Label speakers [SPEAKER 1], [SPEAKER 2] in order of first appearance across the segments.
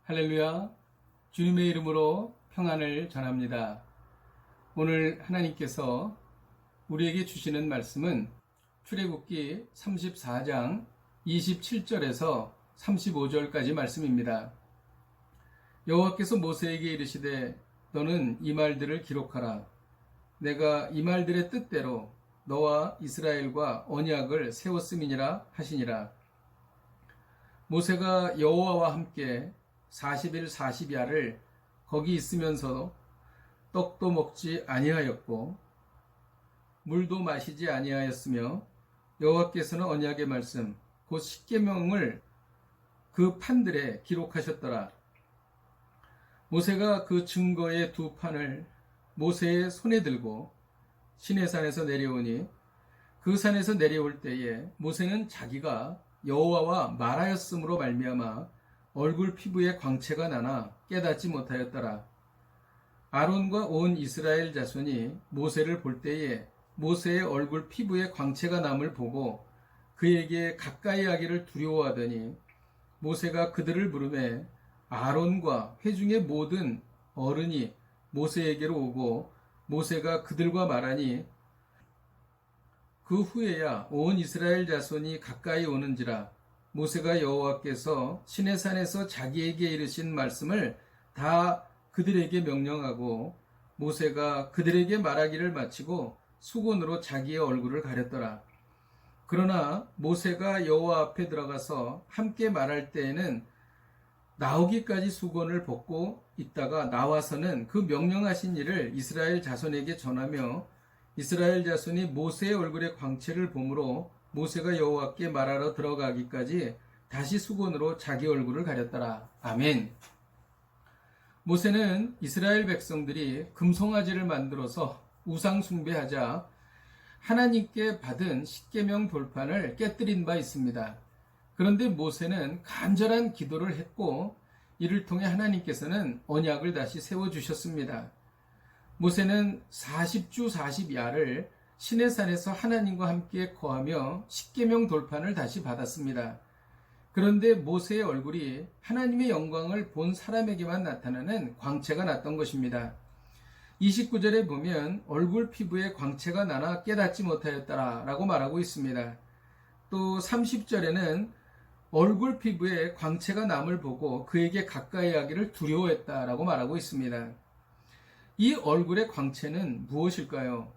[SPEAKER 1] 할렐루야. 주님의 이름으로 평안을 전합니다. 오늘 하나님께서 우리에게 주시는 말씀은 출애굽기 34장 27절에서 35절까지 말씀입니다. 여호와께서 모세에게 이르시되 너는 이 말들을 기록하라. 내가 이 말들의 뜻대로 너와 이스라엘과 언약을 세웠음이니라 하시니라. 모세가 여호와와 함께 40일 40야를 거기 있으면서 떡도 먹지 아니하였고 물도 마시지 아니하였으며 여호와께서는 언약의 말씀 곧 십계명을 그 판들에 기록하셨더라. 모세가 그 증거의 두 판을 모세의 손에 들고 시내산에서 내려오니 그 산에서 내려올 때에 모세는 자기가 여호와와 말하였으므로 말미암아 얼굴 피부에 광채가 나나 깨닫지 못하였더라. 아론과 온 이스라엘 자손이 모세를 볼 때에 모세의 얼굴 피부에 광채가 남을 보고 그에게 가까이 하기를 두려워하더니 모세가 그들을 부르매 아론과 회중의 모든 어른이 모세에게로 오고 모세가 그들과 말하니 그 후에야 온 이스라엘 자손이 가까이 오는지라. 모세가 여호와께서 시내산에서 자기에게 이르신 말씀을 다 그들에게 명령하고 모세가 그들에게 말하기를 마치고 수건으로 자기의 얼굴을 가렸더라. 그러나 모세가 여호와 앞에 들어가서 함께 말할 때에는 나오기까지 수건을 벗고 있다가 나와서는 그 명령하신 일을 이스라엘 자손에게 전하며 이스라엘 자손이 모세의 얼굴에 광채를 보므로 모세가 여호와께 말하러 들어가기까지 다시 수건으로 자기 얼굴을 가렸더라. 아멘. 모세는 이스라엘 백성들이 금송아지를 만들어서 우상 숭배하자 하나님께 받은 십계명 돌판을 깨뜨린 바 있습니다. 그런데 모세는 간절한 기도를 했고 이를 통해 하나님께서는 언약을 다시 세워주셨습니다. 모세는 40주 40야를 시내산에서 하나님과 함께 거하며 십계명 돌판을 다시 받았습니다. 그런데 모세의 얼굴이 하나님의 영광을 본 사람에게만 나타나는 광채가 났던 것입니다. 29절에 보면 얼굴 피부에 광채가 나나 깨닫지 못하였더라 라고 말하고 있습니다. 또 30절에는 얼굴 피부에 광채가 남을 보고 그에게 가까이 하기를 두려워했다라고 말하고 있습니다. 이 얼굴의 광채는 무엇일까요?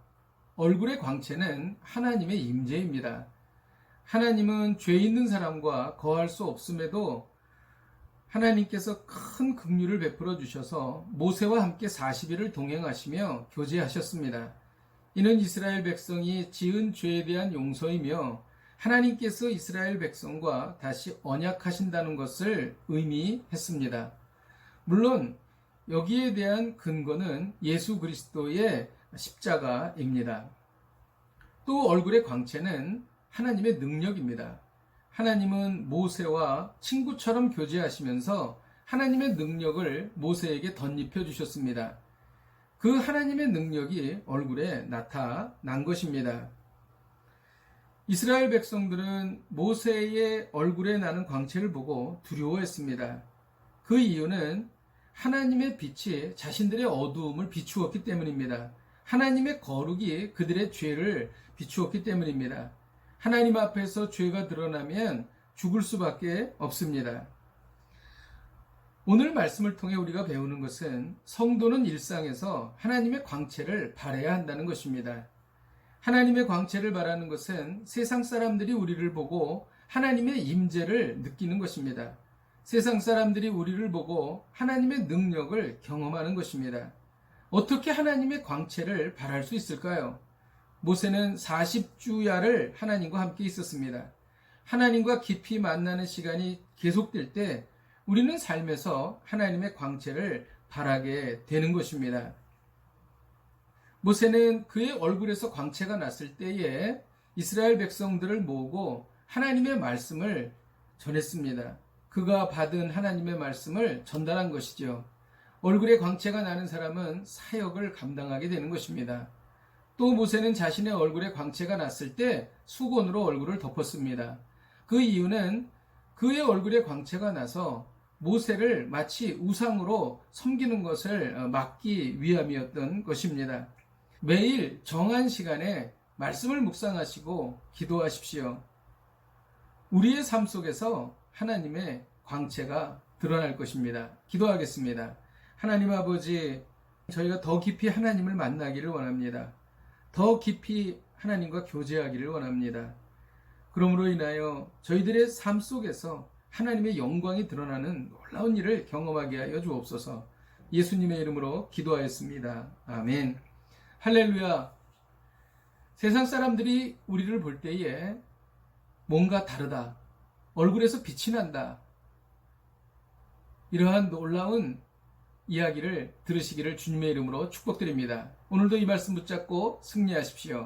[SPEAKER 1] 얼굴의 광채는 하나님의 임재입니다. 하나님은 죄 있는 사람과 거할 수 없음에도 하나님께서 큰 긍휼을 베풀어 주셔서 모세와 함께 40일을 동행하시며 교제하셨습니다. 이는 이스라엘 백성이 지은 죄에 대한 용서이며 하나님께서 이스라엘 백성과 다시 언약하신다는 것을 의미했습니다. 물론 여기에 대한 근거는 예수 그리스도의 십자가입니다. 또 얼굴의 광채는 하나님의 능력입니다. 하나님은 모세와 친구처럼 교제하시면서 하나님의 능력을 모세에게 덧입혀 주셨습니다. 그 하나님의 능력이 얼굴에 나타난 것입니다. 이스라엘 백성들은 모세의 얼굴에 나는 광채를 보고 두려워했습니다. 그 이유는 하나님의 빛이 자신들의 어두움을 비추었기 때문입니다. 하나님의 거룩이 그들의 죄를 비추었기 때문입니다. 하나님 앞에서 죄가 드러나면 죽을 수밖에 없습니다. 오늘 말씀을 통해 우리가 배우는 것은 성도는 일상에서 하나님의 광채를 발해야 한다는 것입니다. 하나님의 광채를 바라는 것은 세상 사람들이 우리를 보고 하나님의 임재를 느끼는 것입니다. 세상 사람들이 우리를 보고 하나님의 능력을 경험하는 것입니다. 어떻게 하나님의 광채를 발할 수 있을까요? 모세는 40주야를 하나님과 함께 있었습니다. 하나님과 깊이 만나는 시간이 계속될 때 우리는 삶에서 하나님의 광채를 발하게 되는 것입니다. 모세는 그의 얼굴에서 광채가 났을 때에 이스라엘 백성들을 모으고 하나님의 말씀을 전했습니다. 그가 받은 하나님의 말씀을 전달한 것이죠. 얼굴에 광채가 나는 사람은 사역을 감당하게 되는 것입니다. 또 모세는 자신의 얼굴에 광채가 났을 때 수건으로 얼굴을 덮었습니다. 그 이유는 그의 얼굴에 광채가 나서 모세를 마치 우상으로 섬기는 것을 막기 위함이었던 것입니다. 매일 정한 시간에 말씀을 묵상하시고 기도하십시오. 우리의 삶 속에서 하나님의 광채가 드러날 것입니다. 기도하겠습니다. 하나님 아버지, 저희가 더 깊이 하나님을 만나기를 원합니다. 더 깊이 하나님과 교제하기를 원합니다. 그러므로 인하여 저희들의 삶 속에서 하나님의 영광이 드러나는 놀라운 일을 경험하게 하여 주옵소서. 예수님의 이름으로 기도하였습니다. 아멘. 할렐루야. 세상 사람들이 우리를 볼 때에 뭔가 다르다, 얼굴에서 빛이 난다, 이러한 놀라운 이야기를 들으시기를 주님의 이름으로 축복드립니다. 오늘도 이 말씀 붙잡고 승리하십시오.